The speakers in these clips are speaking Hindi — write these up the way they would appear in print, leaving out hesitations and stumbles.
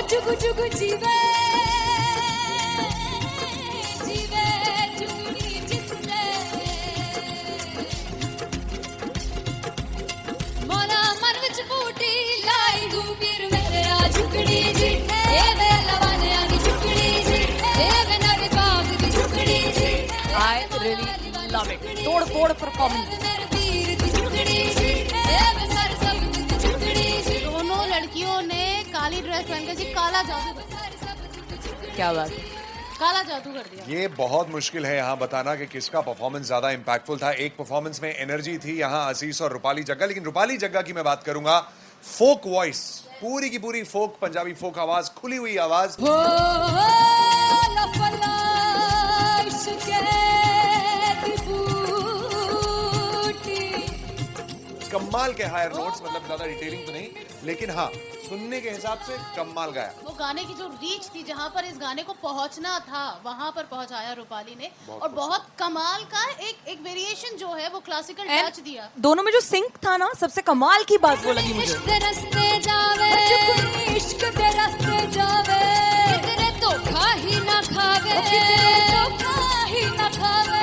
जुग जुग जीवे जीवे जुगनी जिसने मोला मन विच बूटी लाई दूबीर मेरा झुकड़ी जी ए वे लवाने आनी झुकड़ी जी ए वे नवी बाग दी झुकड़ी जी I really love it. तोड़ फोड़ परफॉर्मेंस। दोनों लड़कियों ने काली ड्रेस पहनकर जी काला जादू कर दिया। क्या बात है। काला जादू कर दिया। ये बहुत मुश्किल है यहाँ बताना कि किसका परफॉर्मेंस ज्यादा इंपैक्टफुल था। एक परफॉर्मेंस में एनर्जी थी यहाँ असीस और रूपाली जग्गा, लेकिन रूपाली जग्गा की मैं बात करूंगा फोक वॉइस, पूरी की पूरी फोक, पंजाबी फोक आवाज, खुली हुई आवाज। कमाल के हायर नोट्स, मतलब ज्यादा डिटेलिंग तो नहीं, लेकिन हाँ सुनने के हिसाब से कमाल गाया। वो गाने की जो रीच थी, जहाँ पर इस गाने को पहुंचना था वहां पर पहुंचाया रूपाली ने, और बहुत कमाल का एक वेरिएशन जो है वो क्लासिकल टच दिया। दोनों में जो सिंक था ना, सबसे कमाल की बात वो लगी मुझे। इश्क दे रास्ते जावे इश्क दे रास्ते जावे कितने धोखा ही ना खावे धोखा ही ना खावे।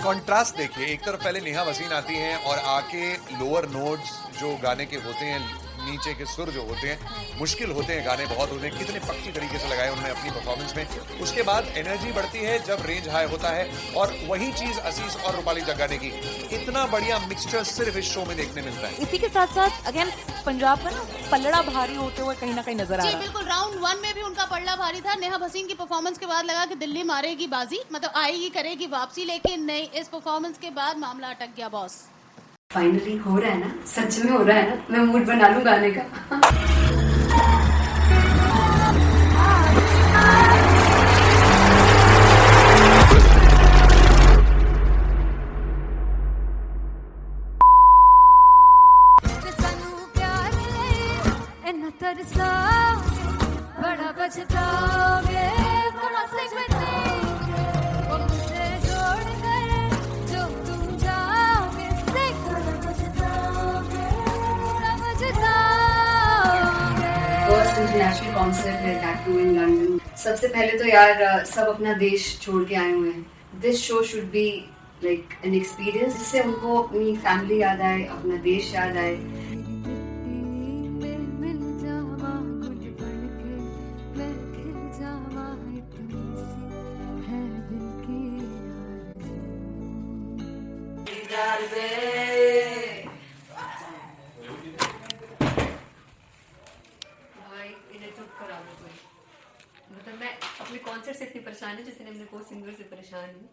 कॉन्ट्रास्ट देखिए, एक तरफ पहले नेहा वसीन आती हैं और आके लोअर नोट्स जो गाने के होते हैं, नीचे के सुर जो होते हैं, मुश्किल होते हैं, गाने बहुत होते हैं, कितने पक्की तरीके से लगाए उन्होंने अपनी परफॉर्मेंस में। उसके बाद एनर्जी बढ़ती है जब रेंज हाई होता है, और वही चीज असीस और रूपाली जग्गा ने की। इतना बढ़िया मिक्सचर सिर्फ इस शो में देखने मिलता है। इसी के साथ साथ अगेन पंजाब का ना पलड़ा भारी होते हुए कहीं ना कहीं नजर आ जी रहा है। बिल्कुल, राउंड 1 में भी उनका पलड़ा भारी था। नेहा भसीन की परफॉर्मेंस के बाद लगा कि दिल्ली मारेगी बाजी, मतलब आएगी करेगी वापसी, लेकिन नहीं, इस परफॉर्मेंस के बाद मामला अटक गया बॉस। फाइनली हो रहा है ना, सच में हो रहा है ना, मैं मूड बना लूं गाने का। तरसा बड़ा पछताओगे वो मुझे जोड़ कर जो तुम जाओगे से पछताओगे फर्स्ट इंटरनेशनल कॉन्सर्ट है दैट टू इन लंदन। सबसे पहले तो यार सब अपना देश छोड़ के आए हुए हैं। This show should be like an experience, जिससे उनको अपनी फैमिली याद आए, अपना देश याद आए। मतलब मैं अपने कॉन्सर्ट से इतनी परेशान है जितने अपने को सिंगर से परेशान हूँ।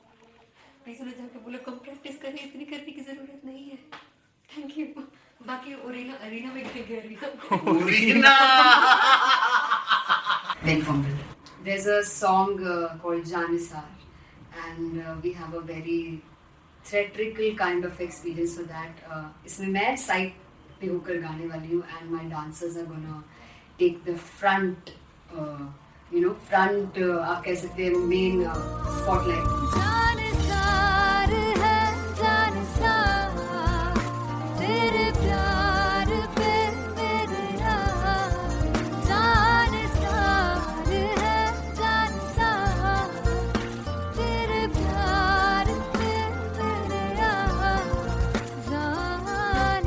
प्लीज उन्हें जाके बोलो कम प्रैक्टिस करनी, इतनी करने की जरूरत नहीं है। Thank you. बाकी अरीना में गए Very humble. There's a song called Janisar, and we have a very theatrical kind of experience for that. इसमें मैं साइड पे होकर गाने वाली हूँ, and my dancers are gonna take the front, front आप कह सकते हैं main spotlight. जानसार है जानसार तेरे प्यार पे मेरा जानसार है जानसार तेरे प्यार पे मेरा जानसार।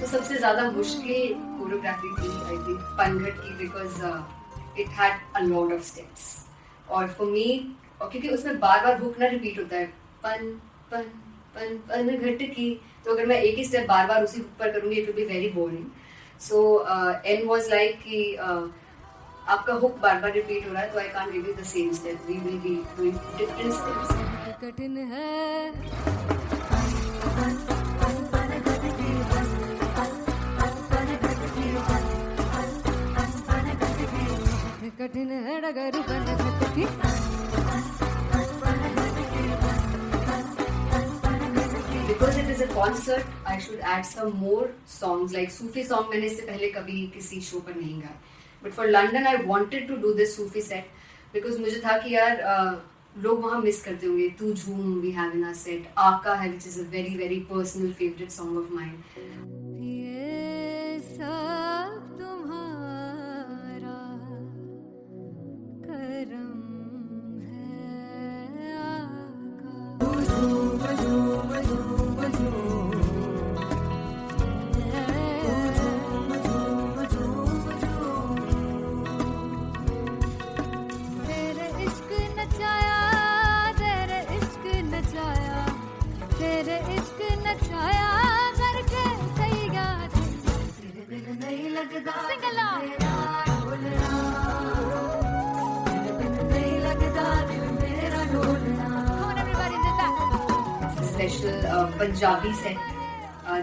तो सबसे ज्यादा मुश्किल कोरियोग्राफी थी आई थिंक पनघट की, because it had a lot of steps, और फॉर मी, और क्योंकि उसमें बार बार हुक ना रिपीट होता है, पन पन पन पनघट की, तो अगर मैं एक ही स्टेप बार बार उसी हुक पर करूंगी it will be very boring. So an was like कि आपका हुक बार बार रिपीट हो रहा है, तो I can't give you the same step, we will be doing different steps. कठिन है कठिन है डगर पनघट की Because it is a concert, I should add some more songs, like Sufi song मैंने इससे पहले कभी किसी शो पर नहीं गाया, but for London I wanted to do this Sufi set because मुझे था कि यार लोग वहाँ मिस करते होंगे। तू झूम we have in our set, आका है which is a very very personal favorite song of mine. ये सब तुम्हारा पंजाबी सेट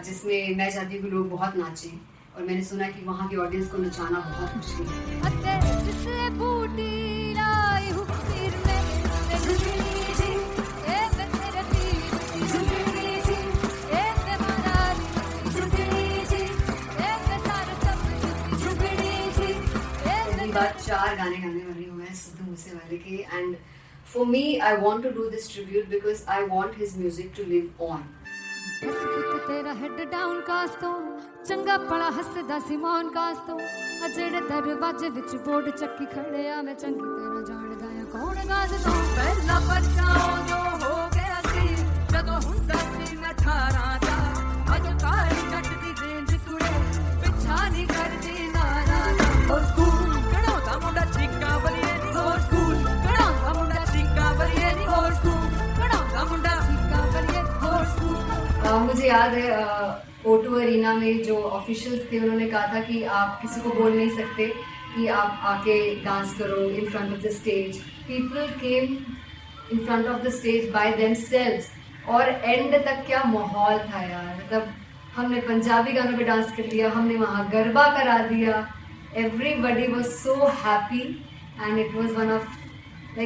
जिसमें मैं चाहती हूँ कि लोग बहुत नाचें, और मैंने सुना कि वहाँ की ऑडियंस को नचाना बहुत मुश्किल है। अते जिसले बूटी लाई हूँ फिर मैं जुगली जी ए मैं तेरे पीर जुगली जी ए मैं मनाली जुगली जी ए मैं सारे सब जुगली जी ए पहली बार 4 गाने गाने वाले हुए हैं सिद्धू मूसेवाले के, and for me I want to do this tribute because I want his music to live on. बस पुत तेरा हेड डाउन कास तो चंगा पड़ा हसदा सिमोन कास तो आ जेड़े दरवाजे विच बोर्ड चक्की खड़े आ मैं चंगी तेरा जानदा आ कौन गाज तो पहला बच्चा जो हो गया सी जदों हुंदा सी मैं 18 दा अज काली जट दी रेंज कुड़े पिछा नहीं करदी नारा हो स्कूल कढ़ाउंदा मुंडा चीका बलिए नी हो स्कूल कढ़ाउंदा मुंडा चीका बलिए नी हो स्कूल कढ़ाउंदा मुंडा चीका बलिए हो स्कूल। मुझे याद है O2 अरीना में जो ऑफिशियल्स थे उन्होंने कहा था कि आप किसी को बोल नहीं सकते कि आप आके डांस करो in front of the stage. People came in front of the stage by themselves, और एंड तक क्या माहौल था यार। मतलब हमने पंजाबी गानों पे डांस कर लिया, हमने वहाँ गरबा करा दिया, everybody was so happy and it was one of the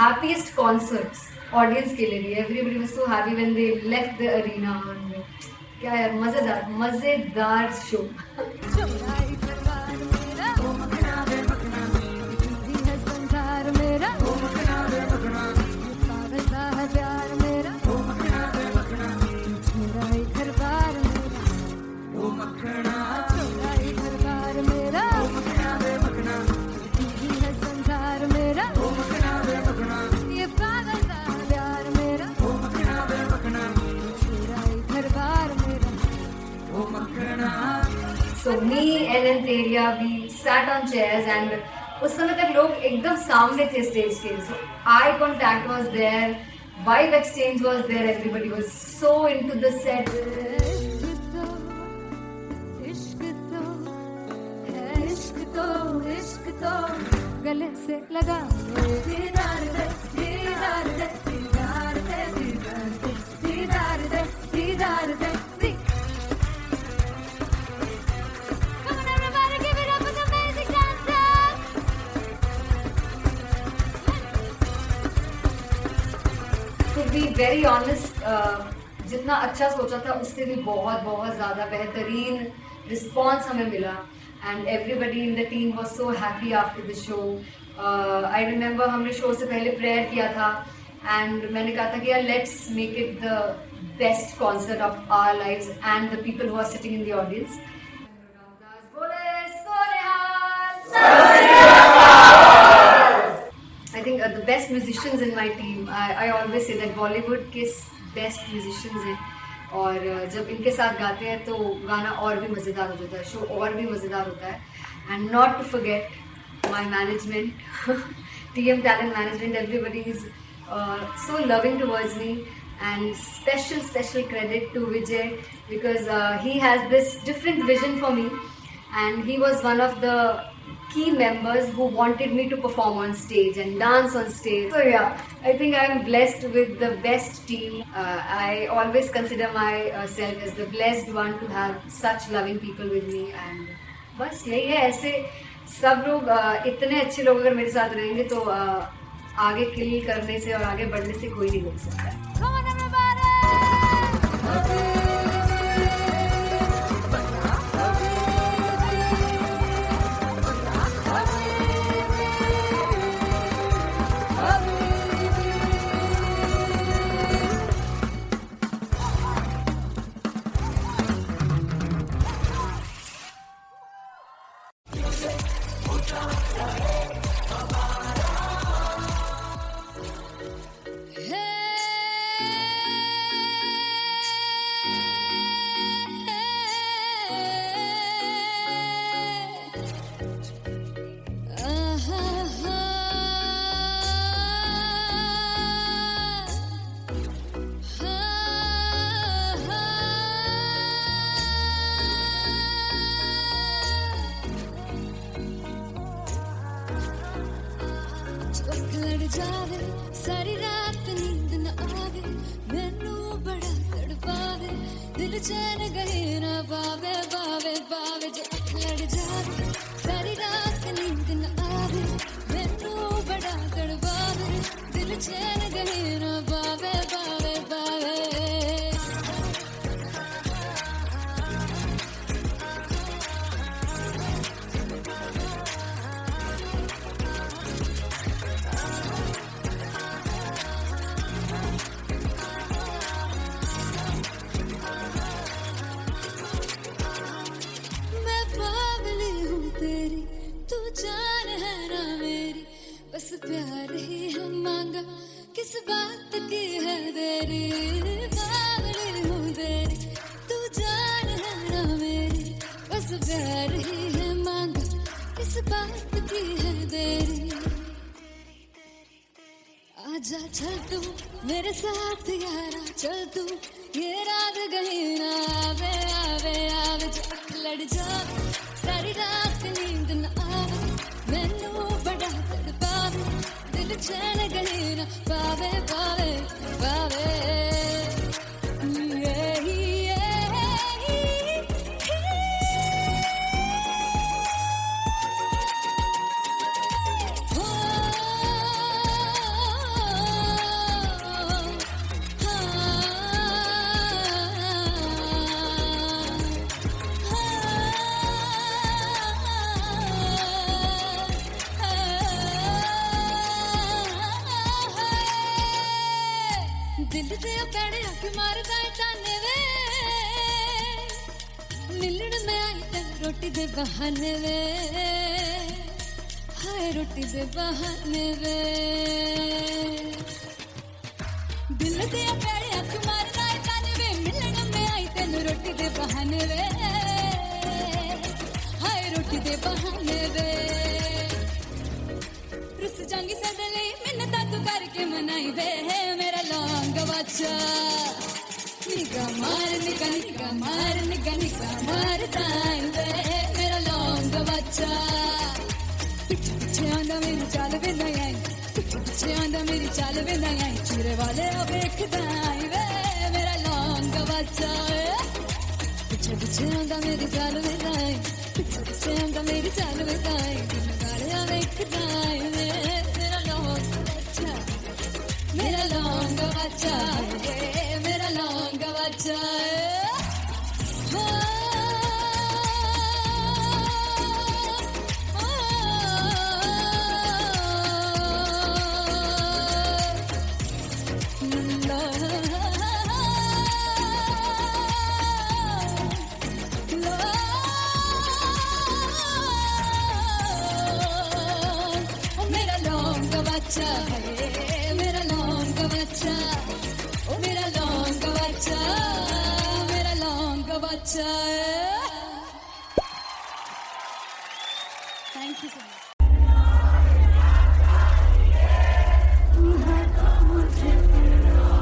happiest concerts audience के लिए भी। Everybody was so happy when they left the arena. क्या यार, मजेदार शो। चौराई परिवार मेरा ओ मखना दे मखना दी है संसार मेरा ओ मखना दे मखना पागलता है प्यार मेरा ओ मखना दे मखना चौराई परिवार मेरा ओ मखना चौराई परिवार मेरा ओ मखना दे मखना दी है संसार मेरा ओ मखना दे मखना ये पागलता है प्यार मेरा ओ मखना दे मखना चौराई परिवार मेरा। So me and Anteria, we sat on chairs and उस समय तक लोग एकदम सामने थे स्टेज के, so eye contact was there, vibe exchange was there, everybody was so into the set. इश्क तो गले से लगा दीदार दे दीदार दे दीदार दे दीदार दे दीदार दे। Come on everybody, give it up for the amazing dancers. To be very honest, जितना अच्छा सोचा था उससे भी बहुत बहुत ज़्यादा बेहतरीन रिस्पॉन्स हमें मिला, and everybody in the team was so happy after the show. I remember हमने शो से पहले प्रेयर किया था, एंड मैंने कहा था कि यार let's make it the best concert of our lives and the people who are sitting in the audience. I think the best musicians in my team, I always say that Bollywood के best musicians हैं, और जब इनके साथ गाते हैं तो गाना और भी मज़ेदार हो जाता है, शो और भी मज़ेदार होता है। And not to forget my management, TM Talent Management, everybody is so loving towards me, and special credit to Vijay because he has this different vision for me, and he was one of the key members who wanted me to perform on stage and dance on stage. So yeah, I think I'm blessed with the best team. I always consider myself as the blessed one to have such loving people with me, and बस यही है। ऐसे सब लोग इतने अच्छे लोग अगर मेरे साथ रहेंगे तो आगे किल करने से और आगे बढ़ने से कोई नहीं रोक सकता है। Come on everybody. दिल चैन गए ना पावे पावे पावे जो अख लड़ जावे सारी रात नींद न आवे मैनू बड़ा तड़पावे दिल चैन गए ना पावे पावे पावे मैं पागली हूँ तेरी तू जान है ना मेरी बस प्यार ही है मांगा किस बात की है देरी पागली हूँ तेरी तू जान है ना मेरी बस प्यार ही है मांगा किस बात की है देरी आजा चल तू मेरे साथ यारा चल तू ये रात गई ना आवे आवे आवे जो अख लड़ जावे सारी रात नींद न आवे मैनू बड़ा तड़पावे दिल चैन गई ना पावे पावे पावे दिल से पैड़े अख मारदा ताने वे मिलन में आई तेन रोटी दे बहाने वे हाय रोटी दे बहाने वे दिल से पैड़े अख मारदा ताने वे मिलन में आई तेन रोटी दे बहाने वे हाय रोटी दे बहाने वे रुस जांगी सदले मिन्नता तू करके मनाई वे मेरा लौंग बच्चा निगा मार ताई वे मेरा लौंग बच्चा पिछे पिछे आंदा मेरी चाल वे नहीं आई पिछे पिछे आंदा मेरी चाल वे नहीं आई चूरे वाले वेखदा आई वे मेरा लौंग बच्चा पिछे पिछे आंदा मेरी चाल वे नहीं आई पिछे पिछे आंदा मेरी चाल वे नहीं आई दिन वाले वेखदा आई वे मेरा लौंग बच्चा मेरा लौंग बच्चा मेरा लौंग बच्चा मेरा लौंग बच्चा मेरा लौंग बच्चा ओ मेरा लौंग बच्चा मेरा लौंग बच्चा थैंक यू सो मच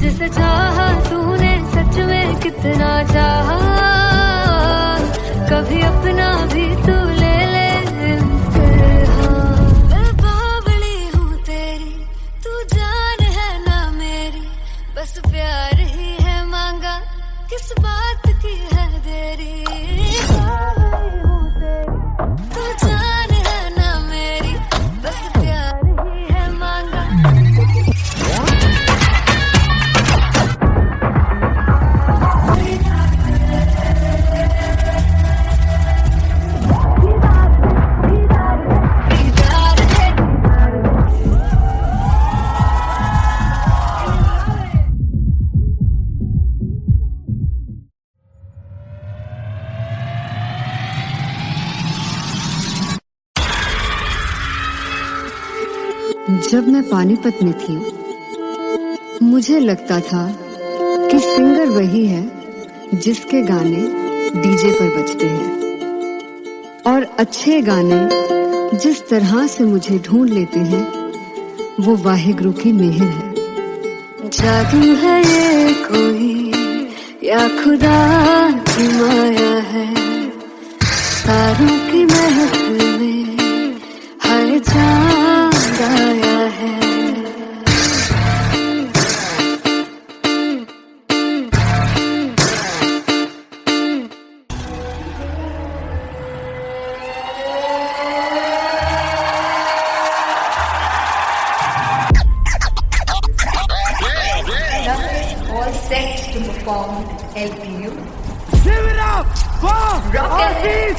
जिसे चाहा तूने सच में कितना चाहा कभी अपना भी तू ले ले इम्तिहान मैं बावली हूँ तेरी तू जान है ना मेरी बस प्यार ही है मांगा किस बात की है देरी बावली हूँ तेरी तू जान है ना मेरी बस प्यार ही है मांगा जब मैं पानीपत में थी मुझे लगता था कि सिंगर वही है जिसके गाने डीजे पर बजते हैं और अच्छे गाने जिस तरह से मुझे ढूंढ लेते हैं वो वाहिगुरु की मेहर है। जादू है ये कोई या खुदा की माया है, तारों की महफिल में हर चांद आया है। All set to perform LPU. Give it up for Rocket.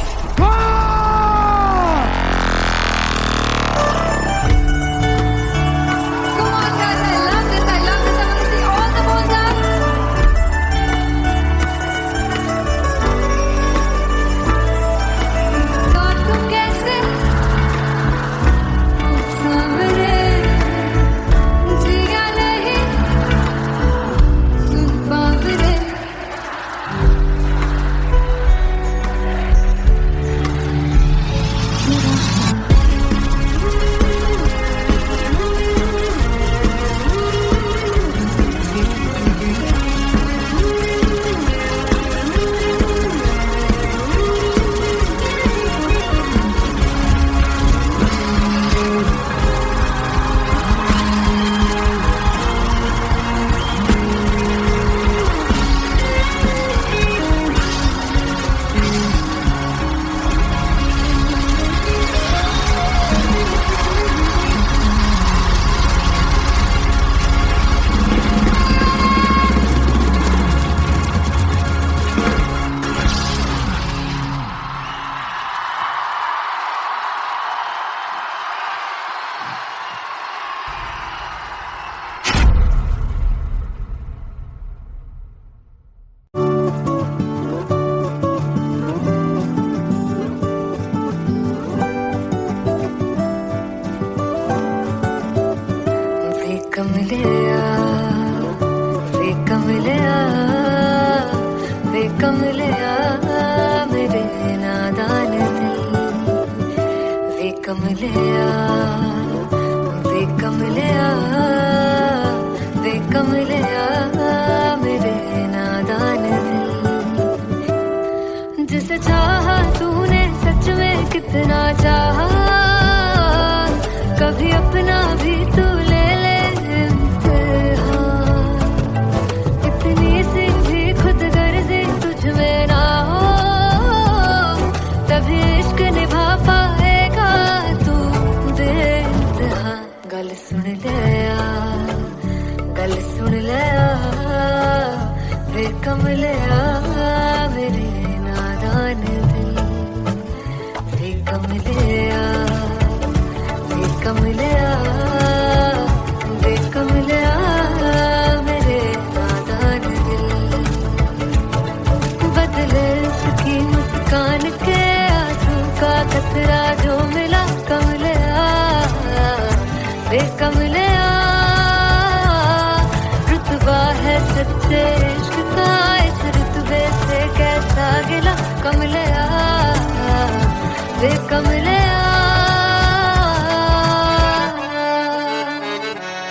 Come on, guys, I love this. I want to see all the balls up. God, तुम कैसे सामने जिया नहीं सुन पावरे। मेरे नादान दिल, वे कमलिया, वे कमलिया, वे कमलिया, मेरे नादान दिल। जिसे चाहा तूने सच में कितना चाहा, कभी अपना भी तू ले ले इम्तिहान। इतनी सी भी खुद गर्जी तुझ में ना हो, तभी इश्क निभा पाएगा तू बेइंतहा। गल सुन लिया, गल सुन लिया, वे कमलिया, मेरे नादान दिल, वे कमलिया, वे कमलिया, वे कमलिया, मेरे नादान दिल। बदले उसकी मुस्कान के आंसू का कतरा जो मिला कमलिया, वे कमलिया। रुतबा है सच्चे इश्क का, इस रुतबे से कैसा गिला कमलिया, वे कमलिया।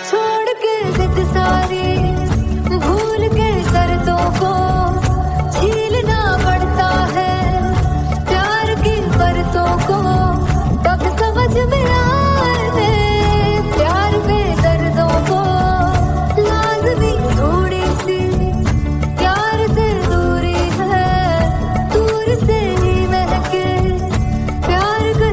छोड़ के जिद सारी, भूल के शर्तों को, झीलना पड़ता है प्यार की परतों को। तब समझ में आए प्यार में दर्दों को, लाज़मी थोड़ी सी प्यार से दूरी है, दूर से ही महके प्यार का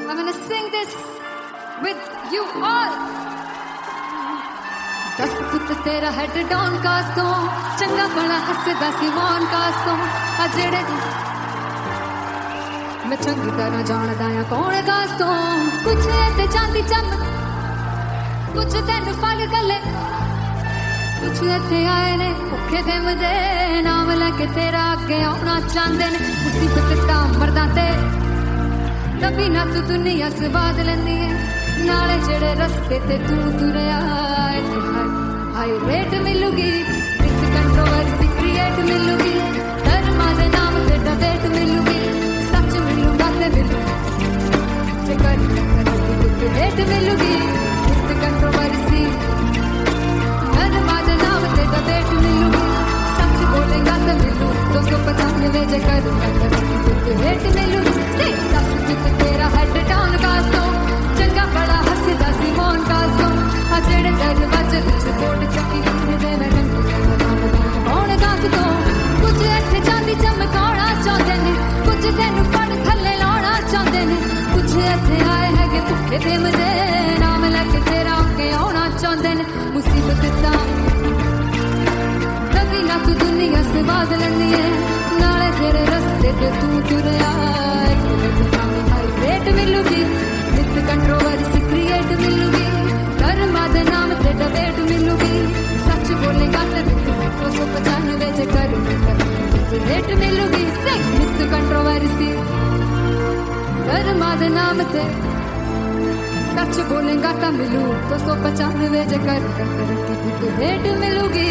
I'm gonna sing this with you all. दस फुट तेरा हेड डाउन कास तो चंगा बड़ा हसदा सी मौन कास तो आ जेड़े मैं चंगी तरह जानदा आ कौन कास तो कुछ ते चांदी चम कुछ तेन फल गले कुछ इत्थे आए ने भुखे फिमदे नाम लैके तेरा अगे आउणा चाहंदे ने मुसीबत दा मरदा ते तभी ना तू दुनिया स्वाद लैंदी है नाले जेड़े रस्ते ते तू तुरया हाई रेट मिलूगी विद कंट्रोवर्सी क्रिएट मिलूगी धर्मा दे नाम ते डिबेट मिलूगी सच मिलूगा ते मिलू ते कर रेट मिलूगी विद कंट्रोवर्सी धर्मा दे नाम ते डिबेट मिलूगी सच बोलेगा ते मिलू 295 जे कर रेट मिलूगी से दस फिट तेरा हेड डाउन कास्तो चंगा बड़ा हसदा सी मौन कास्तो आ जेड़े दरवाजे विच कोट चक्की दे मैं कौन कास्तो कुछ इत्थे चांदी चमकाउणा चाहंदे ने कुछ तैनू फड़ थल्ले लाउणा चाहंदे ने कुछ इत्थे आए हैगे भुखे फिमदे नाम लैके तेरा अगे आउणा चाहंदे ने मुसीबत दा कभी ना तू दुनिया स्वाद लैंदी है नाले तेरे रस्ते ते तू तुरया रेट मिलूगी विद कंट्रोवर्सी क्रिएट मिलूगी धर्मा दे नाम ते डिबेट मिलूगी सच बोलेगा ते 295 जे कर रेट मिलूगी विद कंट्रोवर्सी धर्मा दे नाम ते सच बोलेगा ता मिलू 295 जे कर रेट मिलूगी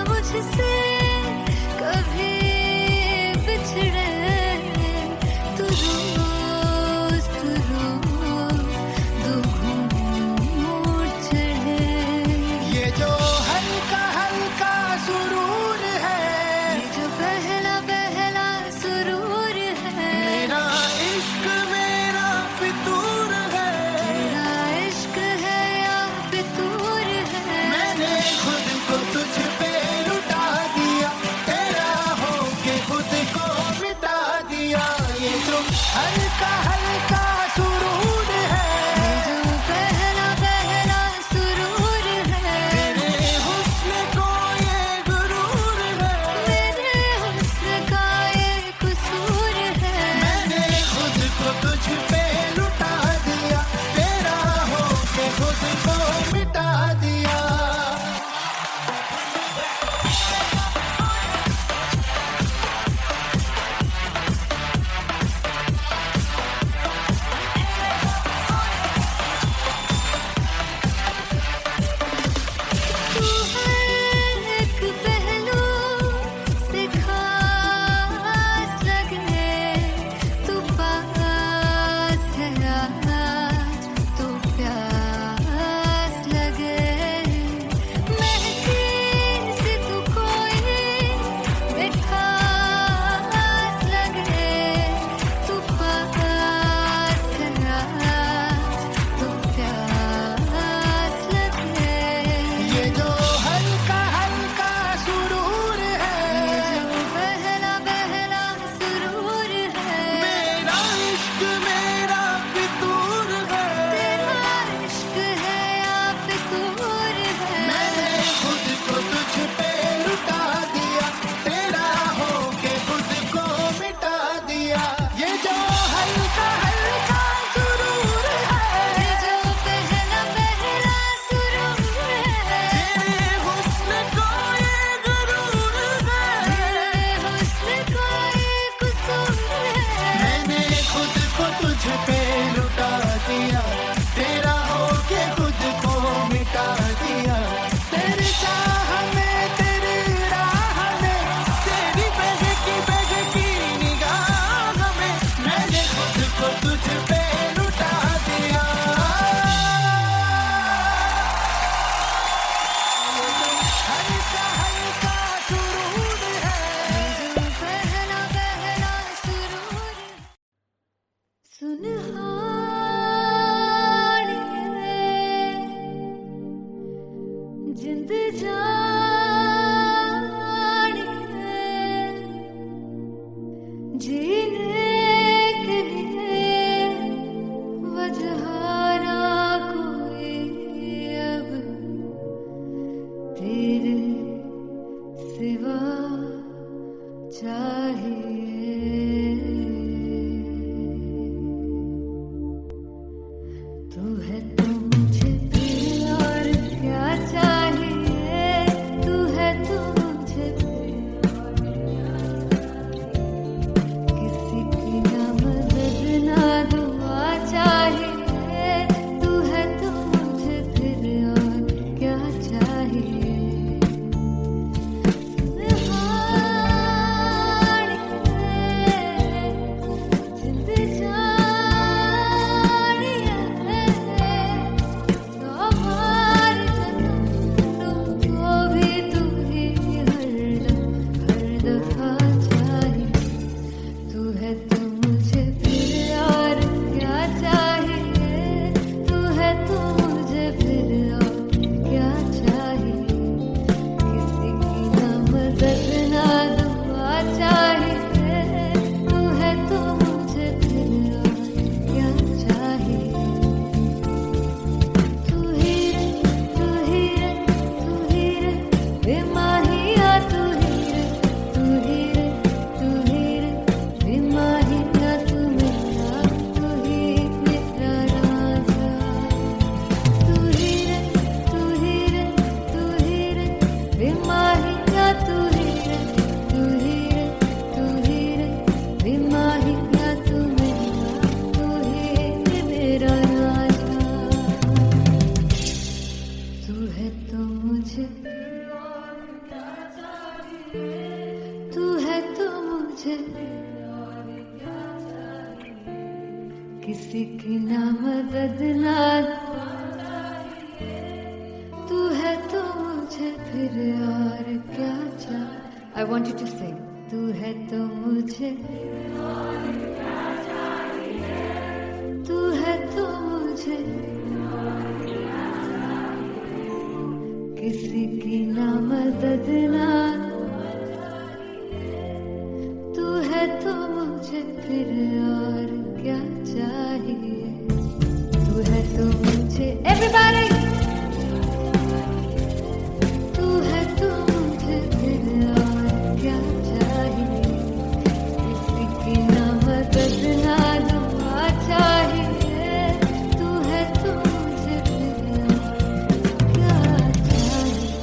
मुझसे कभी तू है तो मुझे फिर और क्या चाहिए, तू है तो मुझे फिर और किसी की ना मदद ना दुआ चाहिए, तू है तो मुझे फिर और क्या चाहिए। किसी की ना मदद ना तू है तो मुझे फिर और क्या चाहिए। I want you to sing. तू है तो मुझे तू है तो मुझे किसी की ना मदद ना तू है तो मुझे फिर और क्या चाहिए। तू है तो मुझे everybody तू है तो मुझे फिर और क्या चाहिए। किसी की ना मदद ना दुआ चाहिए, तू है तो मुझे फिर और क्या चाहिए।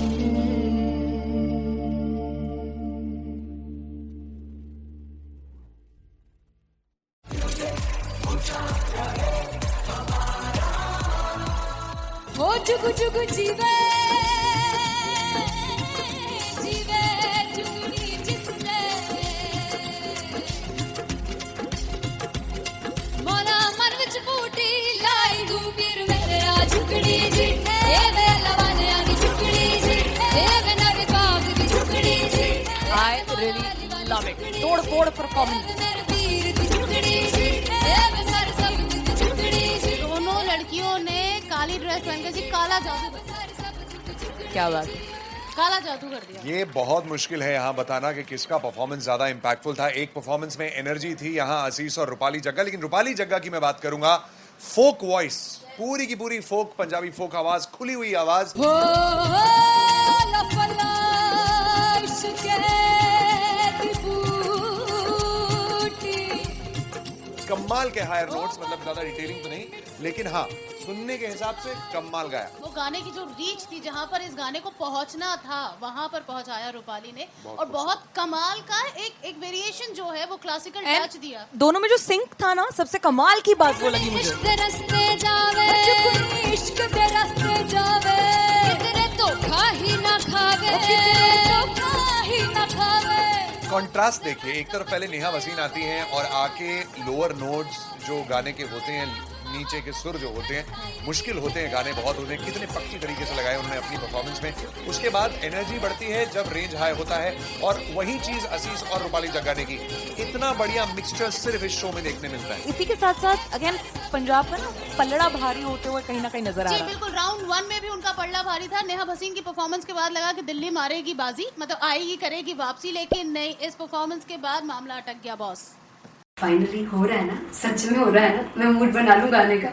हो जुग जुग जीवे जीवे जुगनी जिसने मोरा मन विच बूटी लाई दूबीर मेरे आ झुकड़ी जी ए वे लवाने आगी झुकड़ी जी ए वे नवी बाग की झुकड़ी जी। I really love it. तोड़ फोड़ परफॉर्मेंस। मेरे वीर की झुकड़ी जी ए वे सर सब की झुकड़ी जी। दोनों लड़कियों ने काली ड्रेस पहनकर जी काला जादू क्या बात है। काला जादू कर दिया। ये बहुत मुश्किल है यहाँ बताना कि किसका परफॉर्मेंस ज्यादा इंपैक्टफुल था। एक परफॉर्मेंस में एनर्जी थी यहाँ असीस और रूपाली जग्गा, लेकिन रूपाली जग्गा की मैं बात करूंगा फोक वॉइस, पूरी की पूरी फोक, पंजाबी फोक आवाज, खुली हुई आवाज। हो लफला इश्क़े दी बूटी। कमाल के हायर नोट्स, मतलब ज्यादा डिटेलिंग तो नहीं, लेकिन हाँ सुनने के हिसाब से कमाल गाया। वो गाने की जो रीच थी, जहाँ पर इस गाने को पहुंचना था वहां पर पहुंचाया रूपाली ने, और बहुत कमाल का एक वेरिएशन जो है वो क्लासिकल टच दिया। दोनों में जो सिंक था ना, सबसे कमाल की बात वो लगी मुझे। इश्क दे रस्ते जावे इश्क दे रस्ते जावे कितने धोखा ही ना खावे धोखा ही ना खावे। कॉन्ट्रास्ट देखिए, एक तरफ पहले नेहा वसीन आती हैं और आके लोअर नोट्स जो गाने के होते हैं, नीचे के सुर जो होते हैं, मुश्किल होते हैं, गाने बहुत होते हैं, कितने पक्की तरीके से लगाए उन्होंने अपनी परफॉर्मेंस में। उसके बाद एनर्जी बढ़ती है जब रेंज हाई होता है, और वही चीज असीस और रूपाली जग्गा ने की। इतना बढ़िया मिक्सचर सिर्फ इस शो में देखने मिलता है। इसी के साथ साथ अगेन पंजाब का ना पल्लड़ा भारी होते हुए कहीं ना कहीं नजर आ जी रहा है। बिल्कुल, राउंड 1 में भी उनका पल्ला भारी था। नेहा भसीन की परफॉर्मेंस के बाद लगा कि दिल्ली मारेगी बाजी, मतलब आएगी करेगी वापसी, लेकिन नहीं, इस परफॉर्मेंस के बाद मामला अटक गया बॉस। फाइनली हो रहा है ना, सच में हो रहा है ना, मैं मूड बना लूं गाने का।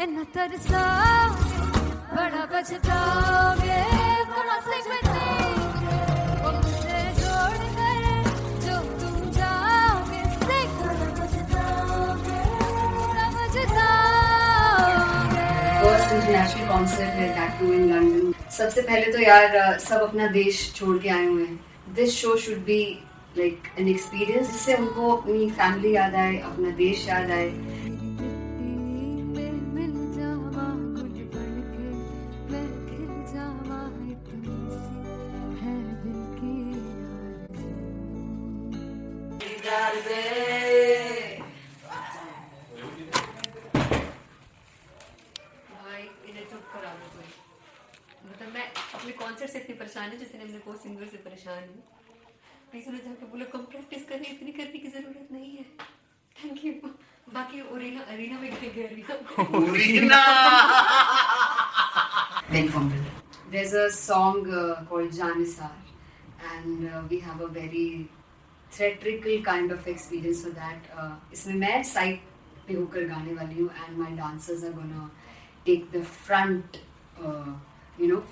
इन्ना तरसाओगे बड़ा पछताओगे consequently वो मुझे छोड़ कर जो तुम जाओगे पछताओगे बड़ा पछताओगे। फर्स्ट इंटरनेशनल कॉन्सर्ट है दैट टू इन लंदन। सबसे पहले तो यार सब अपना देश छोड़ के आए हुए हैं। This show should be like an experience जिससे उनको अपनी फैमिली याद आए, अपना देश याद आए। मिल जावा गुल बन के मैं खिल जावा इतनी सी है दिल की भाई इन्हें चुप करा दो कोई। मतलब मैं अपने कॉन्सर्ट से इतनी परेशान हूँ जितने मैंने को सिंगर से परेशान हूँ। प्लीज उन्हें जाके बोलो कम प्रैक्टिस करनी, इतनी करने की जरूरत नहीं है। Thank you. बाकी अरीना में गए Very fumble. There's a song called Janisar, and we have a very theatrical kind of experience for that. इसमें मैं साइड पे होकर गाने वाली हूँ, and my dancers are gonna take the front,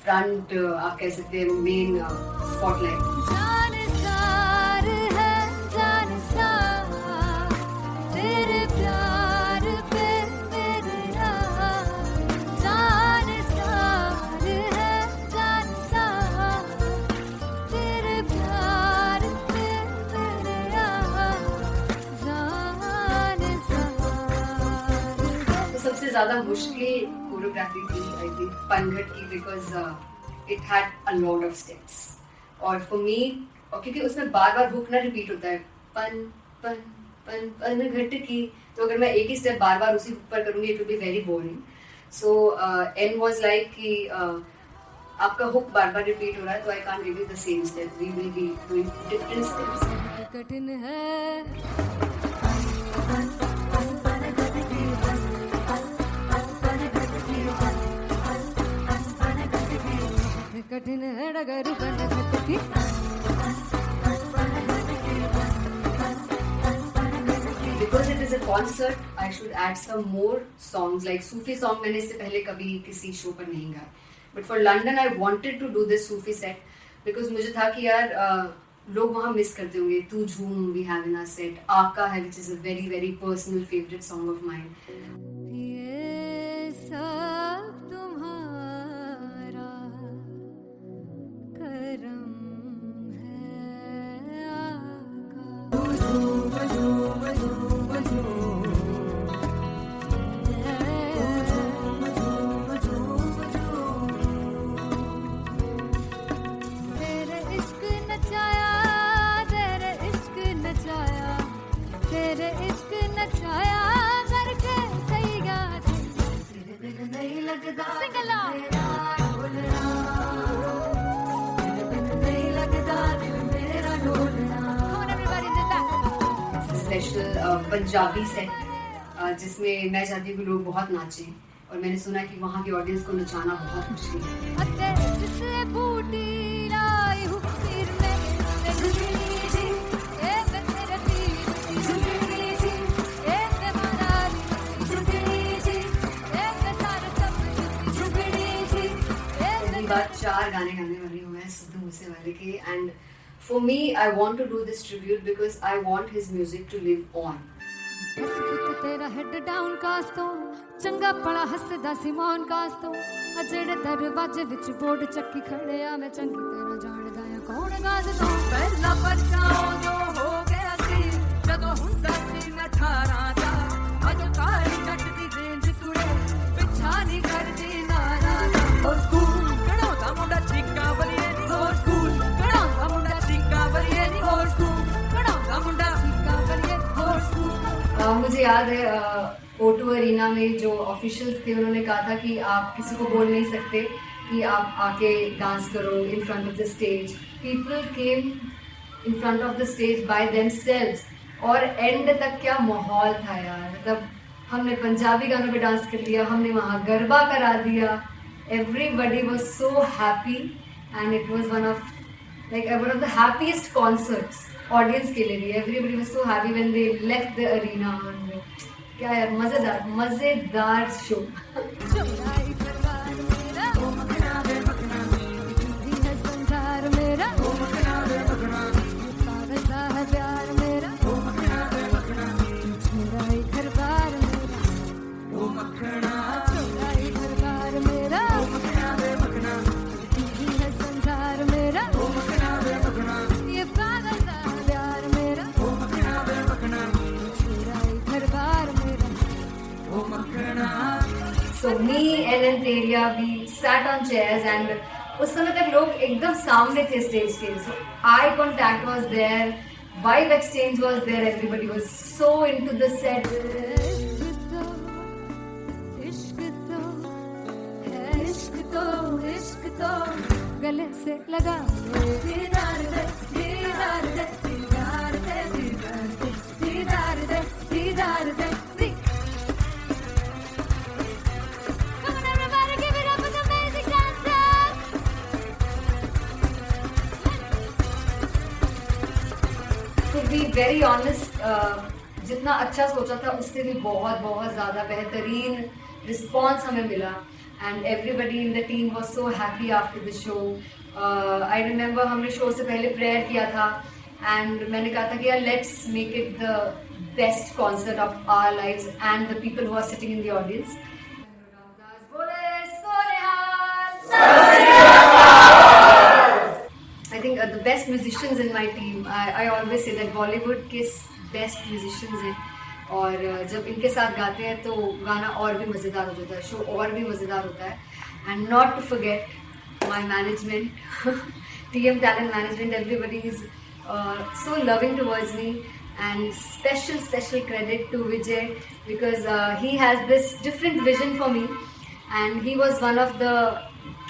front आप कह सकते हैं main spotlight. जानसार है जानसार तेरे प्यार पे मेरा जानसार है जानसार तेरे प्यार पे मेरा जानसार। तो सबसे ज़्यादा मुश्किल कोरियोग्राफी थी आई थिंक पनघट की, because it had a lot of steps. और फॉर मी, और क्योंकि उसमें बार बार हुक ना रिपीट होता है, पन पन पन पनघट की, तो अगर मैं एक ही स्टेप बार बार उसी हुक पर करूँगी it will be very boring. So an was like कि आपका हुक बार बार रिपीट हो रहा है तो I can't give you the same step, we will be doing different steps. कठिन है कठिन है डगर पनघट की Because it is a concert, I should add some more songs like Sufi song. मैंने इससे पहले कभी किसी शो पर नहीं गाया, but for London I wanted to do this Sufi set because मुझे था कि यार लोग वहाँ मिस करते होंगे। तू झूम we have in our set, आका है which is a very very personal favorite song of mine. ये सब तुम्हारा करम है तेरे इश्क नचाया तेरे इश्क नचाया तेरे इश्क नचाया करके सैया तेरे बिन नहीं लगता सिंगला तेरे बिन नहीं लगता दिल मेरा ढोलना। Come on everybody do that. Special Punjabi set जिसमें मैं चाहती हूँ कि लोग बहुत नाचें, और मैंने सुना कि वहाँ की ऑडियंस को नचाना बहुत मुश्किल है। अते जिससे बूटी लाई हूँ पीर में झुकनी जी ए मैं तेरे पीर झुकनी जी ए मैं महारानी झुकनी जी ए मैं सारे सब झुकनी जी ए पहली बार 4 गाने गाने वाली हूँ मैं सिद्धू मूसेवाले के, and for me I want to do this tribute because I want his music to live on. बस पुत तेरा हेड डाउन कास तो चंगा पड़ा हसदा सिमोन कास तो अजड़े दरवाजे विच बोर्ड चक्की खड़े आ मैं चंगी तरह जानदा आ कौन गाज तो ਪਹਿਲਾ ਬੱਚਾ ਉਦੋਂ ਹੋ ਗਿਆ ਸੀ ਜਦੋਂ ਹੁੰਦਾ ਸੀ ਮੈਂ 18 ਦਾ। ਅੱਜ ਕਾਲੀ ਜੱਟ ਦੀ ਰੇਂਜ ਕੁੜੇ ਪਿੱਛਾ ਨਹੀਂ ਕਰਦੀ ਨਾਰਾ ਦਾ। ਹੋਰ ਸਕੂਲ ਕਢਾਉਂਦਾ ਮੁੰਡਾ ਚੀਕਾਂ ਬਲੀਏ ਨੀ, ਹੋਰ ਸਕੂਲ ਕਢਾਉਂਦਾ ਮੁੰਡਾ ਚੀਕਾਂ ਬਲੀਏ ਨੀ, ਹੋਰ ਸਕੂਲ ਕਢਾਉਂਦਾ ਮੁੰਡਾ ਚੀਕਾਂ ਬਲੀਏ ਨੀ, ਹੋਰ ਸਕੂਲ। मुझे याद है O2 अरीना में जो ऑफिशियल्स थे उन्होंने कहा था कि आप किसी को बोल नहीं सकते कि आप आके डांस करो in front of the stage. People came in front of the stage by themselves, और एंड तक क्या माहौल था यार। मतलब हमने पंजाबी गानों पे डांस कर लिया, हमने वहाँ गरबा करा दिया, everybody was so happy and it was one of the happiest concerts audience के लिए भी। Everybody was so happy when they left the arena, क्या यार, मजेदार मजेदार शो। चौराई दरबार मेरा ओ मखना वे मखना जी है संसार मेरा ओ मखना वे मखना पागल सा है प्यार मेरा ओ मखना वे मखना चौराई दरबार मेरा ओ मखना चौराई दरबार मेरा ओ मखना वे मखना जी है संसार मेरा ओ मखना वे मखना ये पागल सा है प्यार मेरा ओ मखना वे मखना चौराई दरबार मेरा ओ मखना। So me and Anteria, we sat on chairs and उस समय तक लोग एकदम सामने थे स्टेज के, so eye contact was there, vibe exchange was there, everybody was so into the set. इश्क तो है, इश्क तो गले से लगा दीदार दे दीदार दे दीदार दे दीदार दे दीदार दे दीदार दे। Come on everybody, give it up for the amazing dancers. To be very honest, जितना अच्छा सोचा था उससे भी बहुत बहुत ज़्यादा बेहतरीन रिस्पॉन्स हमें मिला and everybody in the team was so happy after the show. I remember हमने शो से पहले प्रेयर किया था एंड मैंने कहा था कि यार let's make it the best concert of our lives and the people who are sitting in the audience. I think the best musicians in my team, I always say that Bollywood के best musicians हैं और जब इनके साथ गाते हैं तो गाना और भी मज़ेदार हो जाता है, शो और भी मज़ेदार होता है। And not to forget my management, TM Talent Management, everybody is so loving towards me and special credit to Vijay because he has this different vision for me and he was one of the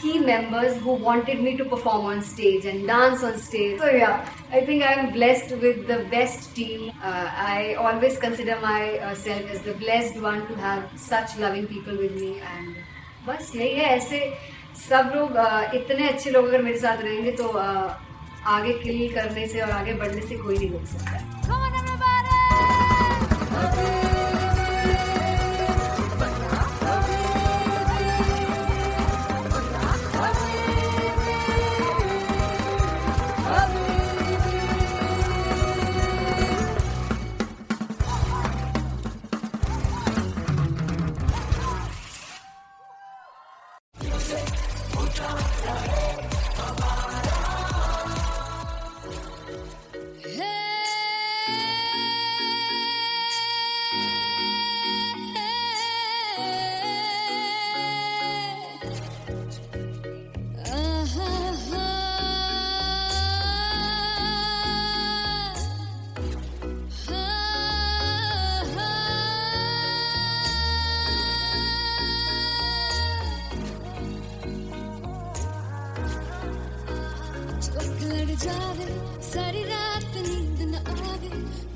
key members who wanted me to perform on stage and dance on stage. So yeah, I think I'm blessed with the best team. I always consider myself as the blessed one to have such loving people with me and बस यही है। ऐसे सब लोग इतने अच्छे लोग अगर मेरे साथ रहेंगे तो आगे किल करने से और आगे बढ़ने से कोई नहीं रोक सकता। Come on everybody. जावे सारी रात नींद न आवे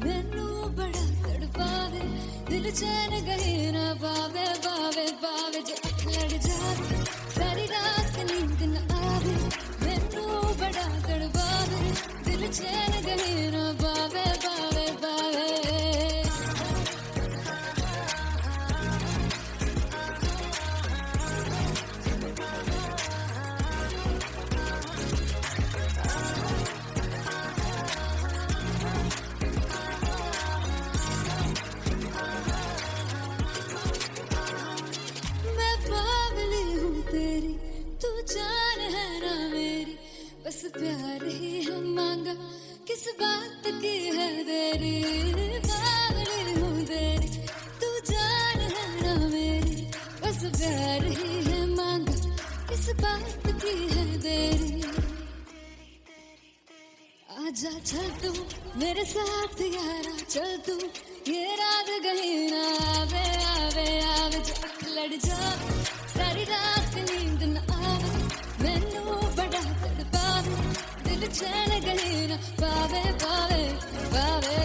मैनू बड़ा तड़पावे दिल चैन गए ना पावे पावे पावे जो अख लड़ जावे सारी रात नींद न आवे मैनू बड़ा तड़पावे दिल चैन गए ना पावे पावे पावे। जान है ना मेरी बस प्यार ही है मांगा किस बात की है देरी पागल हूँ तेरी तू जान है ना मेरी बस प्यार ही है मांगा किस बात की है देरी। आजा चल तू मेरे साथ यारा चल तू ये रात गई ना आवे आवे आवे जो अख लड़ जावे सारी रात नींद न आवे मैनू बड़ा तड़पावे दिल चैन गए ना पावे पावे पावे।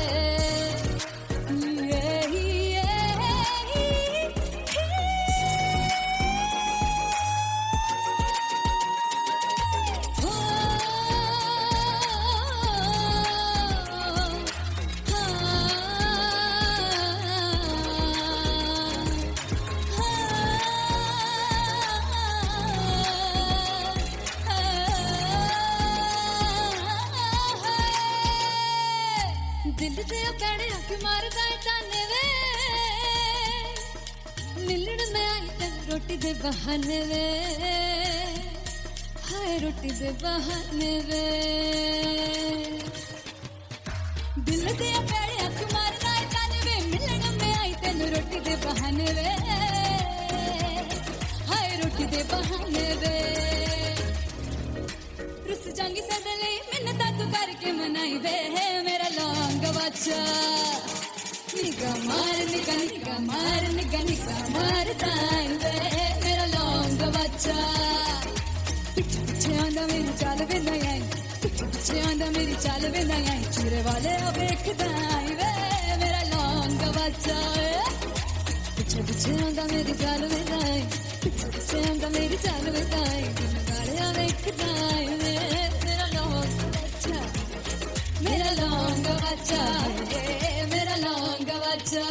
मिलन में आई तेन रोटी दे बहाने वे, हाय रोटी दे बहाने वे, दिल दे प्यारे अख मारना है ताने वे, मिलन में आई तेन रोटी दे बहाने वे, हाय रोटी दे बहाने वे, रुस जांगी सदले मिन्नता तू करके मनाई वे, मेरा लौंग वाचा निगा मार निगा निगा मार निगा निगा मार ताई वे, मेरा लौंग वाचा पिछे पिछे आंदा मेरी चाल वे नहीं आई, पिछे पिछे आंदा मेरी चाल वे नहीं आई, चूरे वाले अब एक दाई वे, मेरा लौंग वाचा पिछे पिछे आंदा मेरी चाल वे नहीं आई, पिछे पिछे आंदा मेरी चाल वे नहीं आई, चूरे वाले अब एक दाई वे, मेरा लौंग वाचा, मेरा लौंग वाचा, मेरा लौंग वाचा,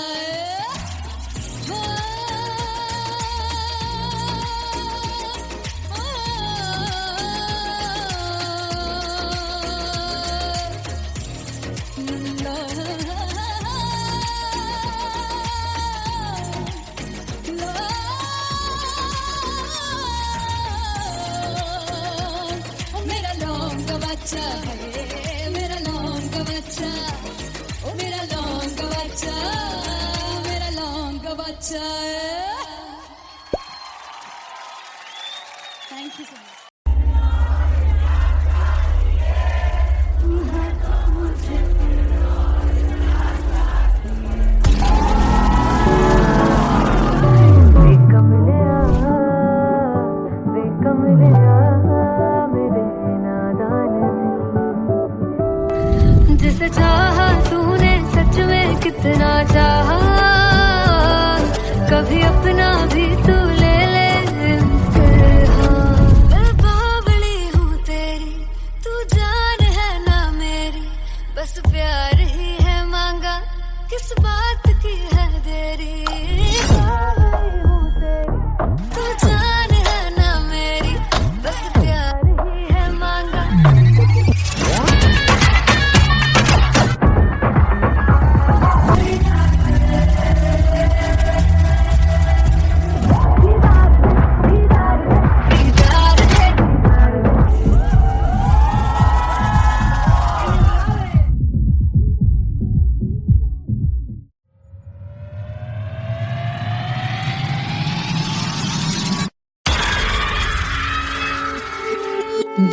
मेरा लौंग वाचा, मेरा लौंग वाचा, ओ मेरा लौंग वाचा, मेरा लौंग वाचा। Thank you so much. जिसे चाहा तूने सच में कितना चाहा, कभी अपना भी तू ले ले इम्तिहान, मैं बावली हूँ तेरी, तू जान है ना मेरी, बस प्यार ही है मांगा, किस बात की है देरी, बावली हूँ तेरी, तू जान है ना मेरी, बस प्यार ही है मांगा।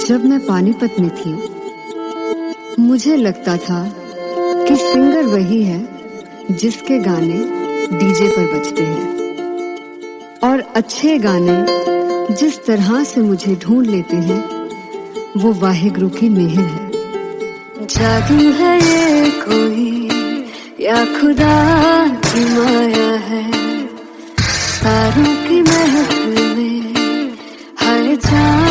जब मैं पानीपत में थी, मुझे लगता था कि सिंगर वही है जिसके गाने डीजे पर बजते हैं, और अच्छे गाने जिस तरह से मुझे ढूंढ लेते हैं वो वाहिगुरु की मेहर है। जादू है ये कोई या खुदा की माया है, तारों की महफिल में हर जान